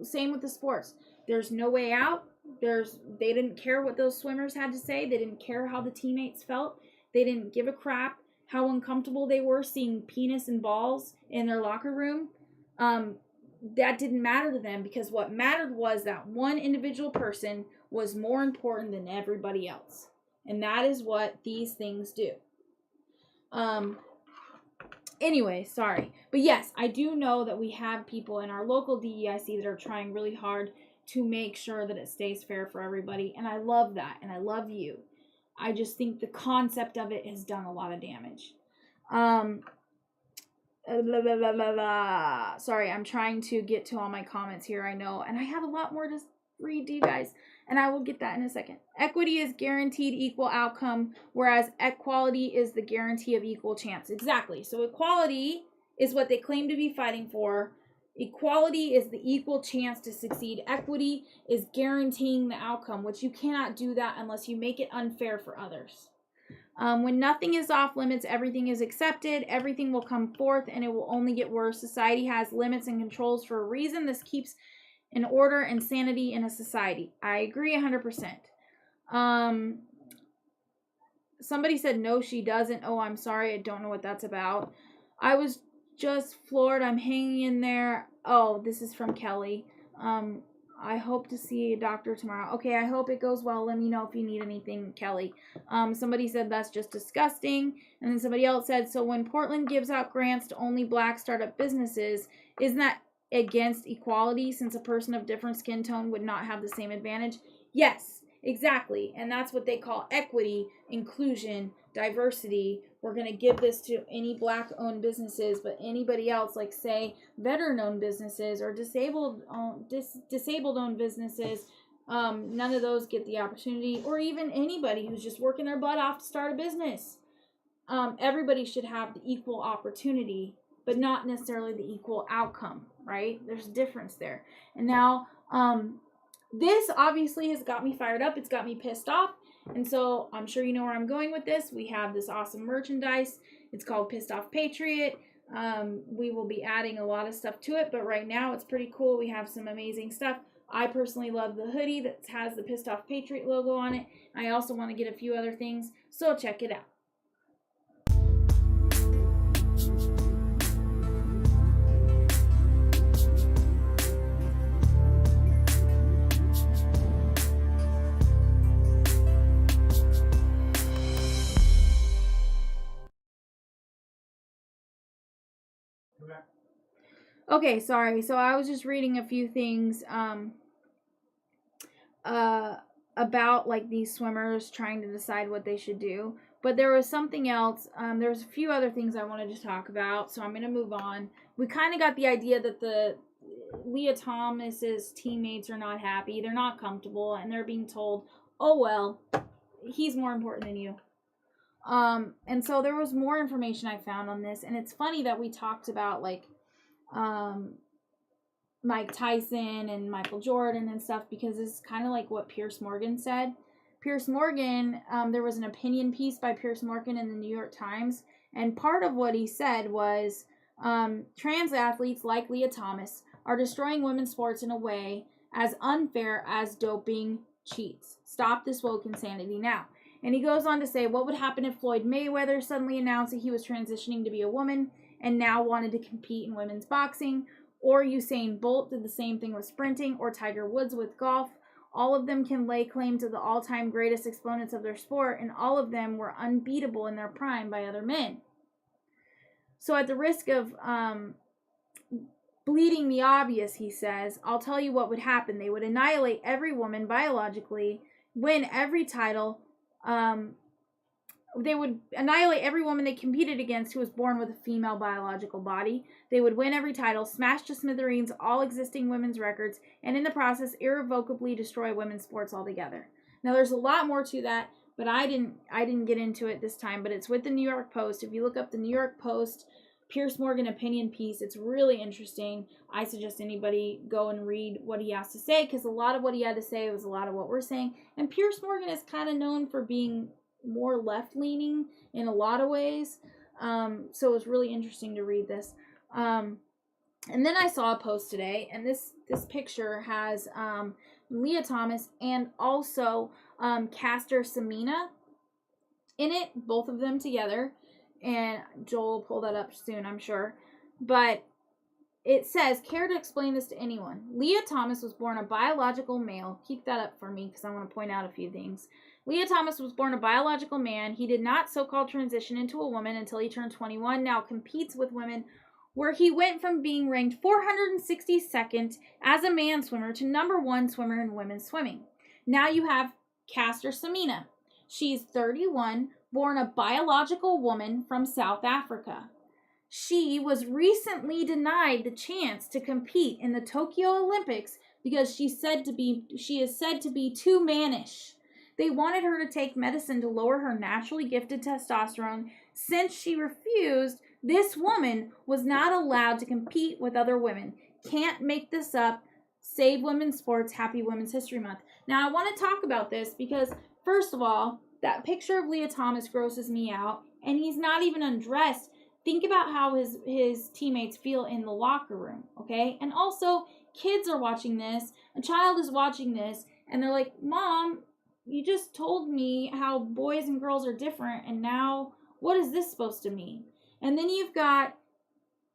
same with the sports. There's no way out. They didn't care what those swimmers had to say. They didn't care how the teammates felt. They didn't give a crap how uncomfortable they were seeing penis and balls in their locker room. That didn't matter to them because what mattered was that one individual person was more important than everybody else. And that is what these things do. Anyway, sorry. But yes, I do know that we have people in our local DEIC that are trying really hard to make sure that it stays fair for everybody. And I love that. And I love you. I just think the concept of it has done a lot of damage. Sorry, I'm trying to get to all my comments here, I know. And I have a lot more to read to you guys. And I will get that in a second. Equity is guaranteed equal outcome, whereas equality is the guarantee of equal chance. Exactly. So equality is what they claim to be fighting for. Equality is the equal chance to succeed. Equity is guaranteeing the outcome, which you cannot do that unless you make it unfair for others. When nothing is off limits, everything is accepted. Everything will come forth, and it will only get worse. Society has limits and controls for a reason. This keeps in order and sanity in a society. I agree 100%. Somebody said, no, she doesn't. Oh, I'm sorry. I don't know what that's about. I was just floored. I'm hanging in there. Oh, this is from Kelly. I hope to see a doctor tomorrow. Okay, I hope it goes well. Let me know if you need anything, Kelly. Somebody said that's just disgusting. And then somebody else said, so when Portland gives out grants to only black startup businesses, isn't that against equality since a person of different skin tone would not have the same advantage? Yes, exactly. And that's what they call equity, inclusion, diversity. We're going to give this to any black owned businesses, but anybody else, like say veteran owned businesses or disabled owned businesses, none of those get the opportunity, or even anybody who's just working their butt off to start a business. Everybody should have the equal opportunity, but not necessarily the equal outcome, right? There's a difference there. And now, this obviously has got me fired up. It's got me pissed off. And so I'm sure you know where I'm going with this. We have this awesome merchandise. It's called Pissed Off Patriot. We will be adding a lot of stuff to it, but right now it's pretty cool. We have some amazing stuff. I personally love the hoodie that has the Pissed Off Patriot logo on it. I also want to get a few other things, so check it out. Okay, sorry. So I was just reading a few things about like these swimmers trying to decide what they should do. But there was something else. There's a few other things I wanted to talk about, so I'm going to move on. We kind of got the idea that the Leah Thomas's teammates are not happy. They're not comfortable, and they're being told, oh, well, he's more important than you. And so there was more information I found on this, and it's funny that we talked about like Mike Tyson and Michael Jordan and stuff, because it's kind of like what Piers Morgan said. Piers Morgan, there was an opinion piece by Piers Morgan in the New York Times, and part of what he said was trans athletes like Leah Thomas are destroying women's sports in a way as unfair as doping cheats. Stop this woke insanity now. And he goes on to say, what would happen if Floyd Mayweather suddenly announced that he was transitioning to be a woman and now wanted to compete in women's boxing? Or Usain Bolt did the same thing with sprinting, or Tiger Woods with golf. All of them can lay claim to the all-time greatest exponents of their sport, and all of them were unbeatable in their prime by other men. So at the risk of bleeding the obvious, he says, I'll tell you what would happen. They would annihilate every woman biologically, win every title. They would annihilate every woman they competed against who was born with a female biological body. They would win every title, smash to smithereens all existing women's records, and in the process irrevocably destroy women's sports altogether. Now there's a lot more to that, but I didn't get into it this time, but it's with the New York Post. If you look up the New York Post Piers Morgan opinion piece, it's really interesting. I suggest anybody go and read what he has to say, because a lot of what he had to say was a lot of what we're saying. And Piers Morgan is kind of known for being more left-leaning in a lot of ways. So it was really interesting to read this. And then I saw a post today, and this picture has Leah Thomas and also Caster Semenya in it, both of them together. And Joel will pull that up soon, I'm sure. But it says, care to explain this to anyone? Leah Thomas was born a biological male. Keep that up for me because I want to point out a few things. Leah Thomas was born a biological man. He did not so-called transition into a woman until he turned 21. Now competes with women, where he went from being ranked 462nd as a man swimmer to #1 swimmer in women's swimming. Now you have Caster Semenya. She's 31, born a biological woman from South Africa. She was recently denied the chance to compete in the Tokyo Olympics because she is said to be too mannish. They wanted her to take medicine to lower her naturally gifted testosterone. Since she refused, this woman was not allowed to compete with other women. Can't make this up. Save women's sports. Happy Women's History Month. Now, I want to talk about this because, first of all, that picture of Leah Thomas grosses me out, and he's not even undressed. Think about how his teammates feel in the locker room, okay? And also, kids are watching this. A child is watching this, and they're like, Mom, you just told me how boys and girls are different, and now what is this supposed to mean? And then you've got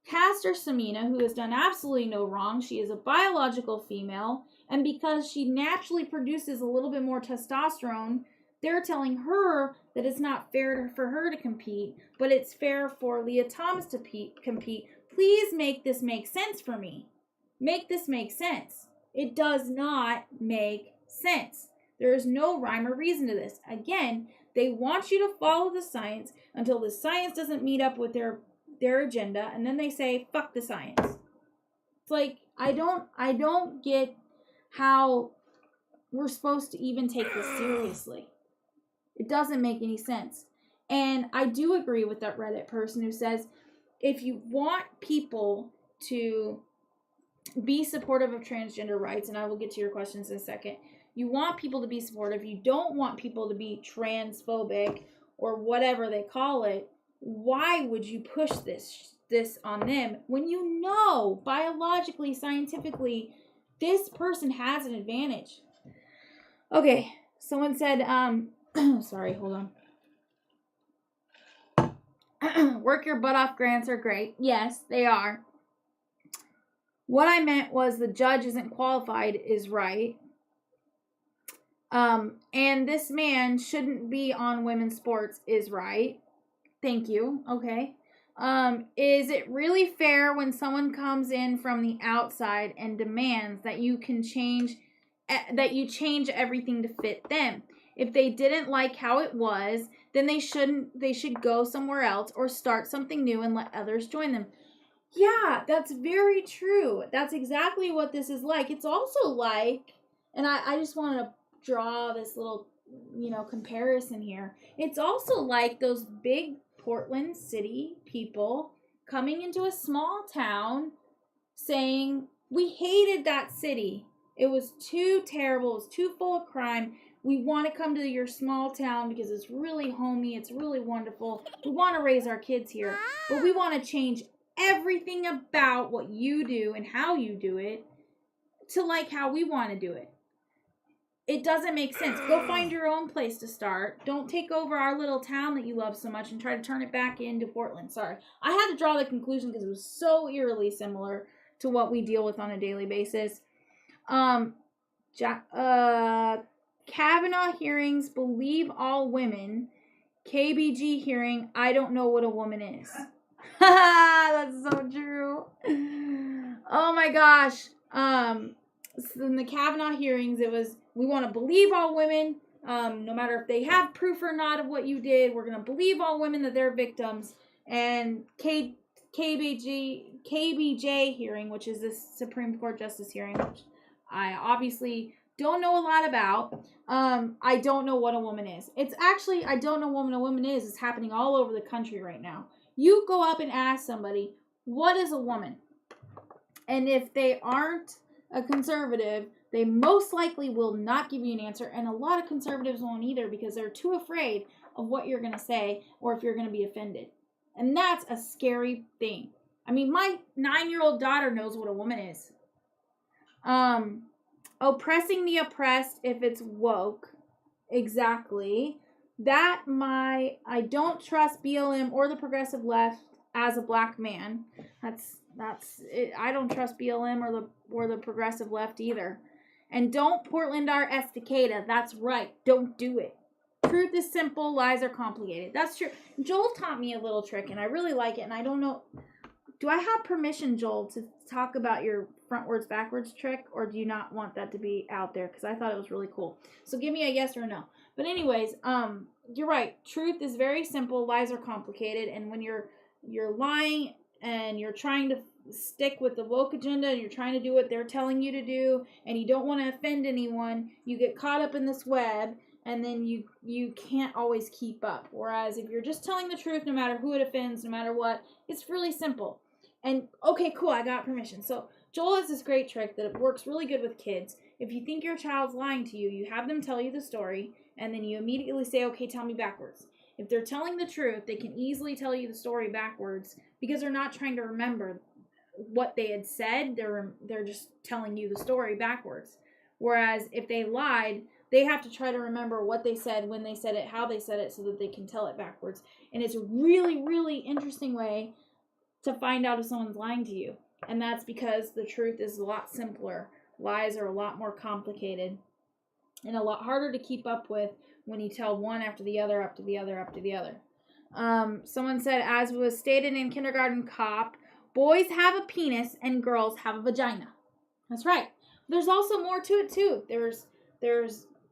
Caster Semenya, who has done absolutely no wrong. She is a biological female, and because she naturally produces a little bit more testosterone, they're telling her that it's not fair for her to compete, but it's fair for Leah Thomas to compete. Please make this make sense for me. Make this make sense. It does not make sense. There is no rhyme or reason to this. Again, they want you to follow the science until the science doesn't meet up with their agenda, and then they say, fuck the science. It's like, I don't get how we're supposed to even take this seriously. It doesn't make any sense. And I do agree with that Reddit person who says, if you want people to be supportive of transgender rights, and I will get to your questions in a second, you want people to be supportive, you don't want people to be transphobic or whatever they call it, why would you push this on them when you know biologically, scientifically, this person has an advantage? Okay, someone said, sorry, hold on. Work your butt off grants are great. Yes, they are. What I meant was the judge isn't qualified is right. And this man shouldn't be on women's sports is right. Thank you. Okay. Is it really fair when someone comes in from the outside and demands that you change everything to fit them? If they didn't like how it was, then they should go somewhere else or start something new and let others join them. Yeah, that's very true. That's exactly what this is like. It's also like, and I just want to draw this little, comparison here. It's also like those big Portland city people coming into a small town saying, we hated that city. It was too terrible. It was too full of crime. We want to come to your small town because it's really homey. It's really wonderful. We want to raise our kids here. But we want to change everything about what you do and how you do it to like how we want to do it. It doesn't make sense. Go find your own place to start. Don't take over our little town that you love so much and try to turn it back into Portland. Sorry. I had to draw the conclusion because it was so eerily similar to what we deal with on a daily basis. Kavanaugh hearings believe all women. KBG hearing, I don't know what a woman is. That's so true. Oh my gosh. So in the Kavanaugh hearings, it was, we want to believe all women, no matter if they have proof or not of what you did. We're going to believe all women that they're victims. And KBJ hearing, which is the Supreme Court Justice hearing, which I obviously don't know a lot about. I don't know what a woman is. It's actually, I don't know what a woman is. It's happening all over the country right now. You go up and ask somebody, what is a woman? And if they aren't a conservative, they most likely will not give you an answer. And a lot of conservatives won't either because they're too afraid of what you're going to say or if you're going to be offended. And that's a scary thing. I mean, my 9-year-old daughter knows what a woman is. Oppressing the oppressed if it's woke. Exactly. I don't trust BLM or the progressive left as a black man. That's it. I don't trust BLM or the progressive left either. And don't Portland our estacada. That's right. Don't do it. Truth is simple. Lies are complicated. That's true. Joel taught me a little trick, and I really like it. And I don't know. Do I have permission, Joel, to talk about your frontwards backwards trick, or do you not want that to be out there? Because I thought it was really cool. So give me a yes or a no. But anyways, you're right. Truth is very simple. Lies are complicated. And when you're lying and you're trying to stick with the woke agenda and you're trying to do what they're telling you to do and you don't want to offend anyone, you get caught up in this web and then you can't always keep up. Whereas if you're just telling the truth, no matter who it offends, no matter what, it's really simple. And okay, cool, I got permission. So Joel has this great trick that works really good with kids. If you think your child's lying to you, you have them tell you the story and then you immediately say, okay, tell me backwards. If they're telling the truth, they can easily tell you the story backwards because they're not trying to remember what they had said. They're just telling you the story backwards. Whereas if they lied, they have to try to remember what they said, when they said it, how they said it, so that they can tell it backwards. And it's a really, really interesting way to find out if someone's lying to you. And that's because the truth is a lot simpler. Lies are a lot more complicated and a lot harder to keep up with when you tell one after the other, after the other, after the other. Someone said, as was stated in Kindergarten Cop, boys have a penis and girls have a vagina. That's right. There's also more to it too.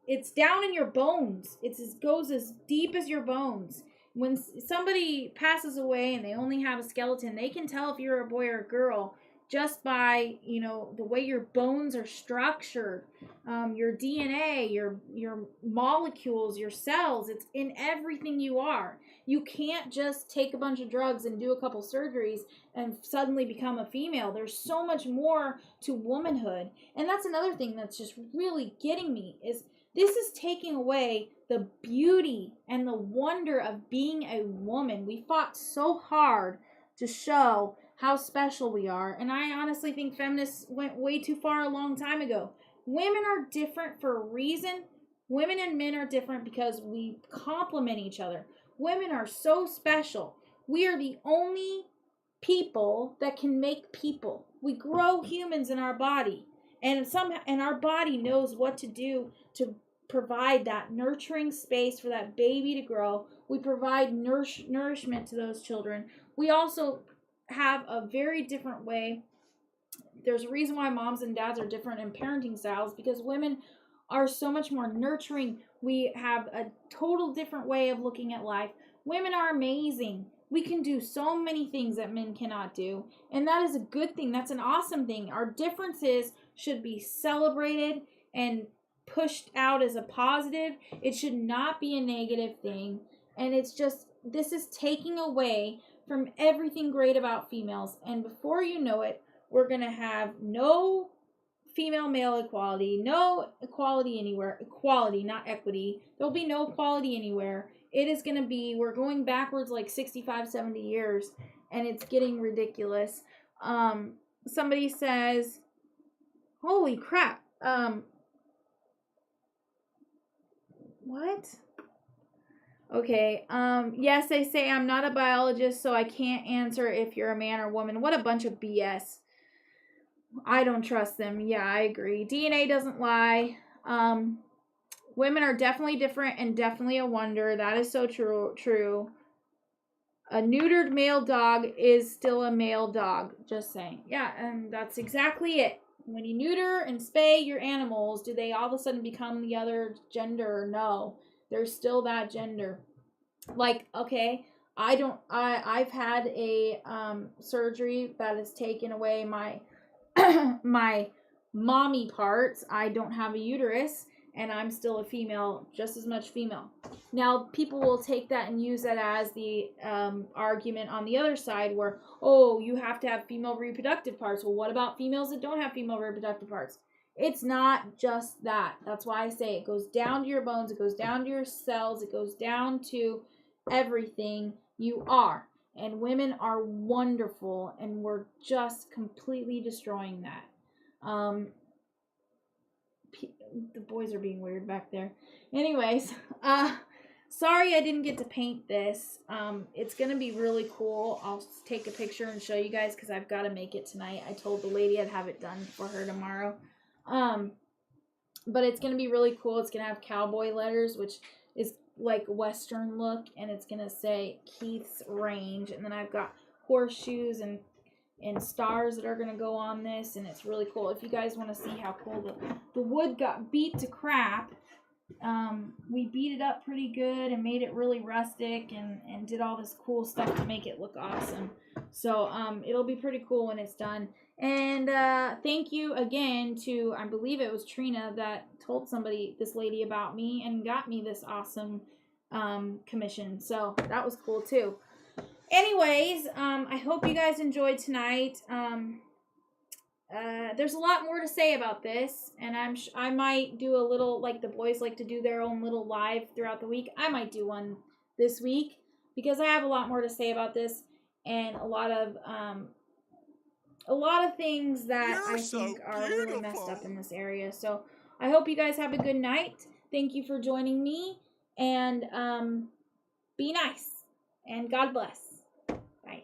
It's down in your bones. It goes as deep as your bones. When somebody passes away and they only have a skeleton, they can tell if you're a boy or a girl just by, the way your bones are structured, your DNA, your molecules, your cells. It's in everything you are. You can't just take a bunch of drugs and do a couple surgeries and suddenly become a female. There's so much more to womanhood. And that's another thing that's just really getting me is this is taking away the beauty and the wonder of being a woman. We fought so hard to show how special we are. And I honestly think feminists went way too far a long time ago. Women are different for a reason. Women and men are different because we complement each other. Women are so special. We are the only people that can make people. We grow humans in our body. And our body knows what to do to provide that nurturing space for that baby to grow. We provide nourishment to those children. We also have a very different way. There's a reason why moms and dads are different in parenting styles, because women are so much more nurturing. We have a total different way of looking at life. Women are amazing. We can do so many things that men cannot do. And that is a good thing. That's an awesome thing. Our differences should be celebrated and pushed out as a positive. It should not be a negative thing. And it's just, this is taking away from everything great about females. And before you know it, we're going to have no female-male equality, no equality anywhere. Equality, not equity. There'll be no equality anywhere. It is going to be, we're going backwards like 65, 70 years, and it's getting ridiculous. Somebody says, holy crap. What? Okay, yes, they say I'm not a biologist, so I can't answer if you're a man or woman. What a bunch of BS. I don't trust them. Yeah, I agree. DNA doesn't lie. Women are definitely different and definitely a wonder. That is so true. A neutered male dog is still a male dog. Just saying. Yeah, and that's exactly it. When you neuter and spay your animals, do they all of a sudden become the other gender? No. There's still that gender. Like, okay, I've had a surgery that has taken away my my mommy parts. I don't have a uterus, and I'm still a female, just as much female. Now, people will take that and use that as the argument on the other side where, oh, you have to have female reproductive parts. Well, what about females that don't have female reproductive parts? It's not just that. That's why I say it goes down to your bones. It goes down to your cells. It goes down to everything you are. And women are wonderful, and we're just completely destroying that. The boys are being weird back there. Anyways, sorry I didn't get to paint this. It's going to be really cool. I'll take a picture and show you guys because I've got to make it tonight. I told the lady I'd have it done for her tomorrow. But it's going to be really cool. It's going to have cowboy letters, which is like Western look, and it's going to say Keith's Range. And then I've got horseshoes and stars that are going to go on this, and it's really cool. If you guys want to see how cool the wood got beat to crap, we beat it up pretty good and made it really rustic and did all this cool stuff to make it look awesome. So it'll be pretty cool when it's done. And thank you again to, I believe it was Trina that told this lady about me and got me this awesome commission. So that was cool too. Anyways, I hope you guys enjoyed tonight. There's a lot more to say about this, and I might do a little, like the boys like to do their own little live throughout the week. I might do one this week because I have a lot more to say about this and a lot of things that I think are really messed up in this area. So I hope you guys have a good night. Thank you for joining me, and be nice, and God bless. Bye.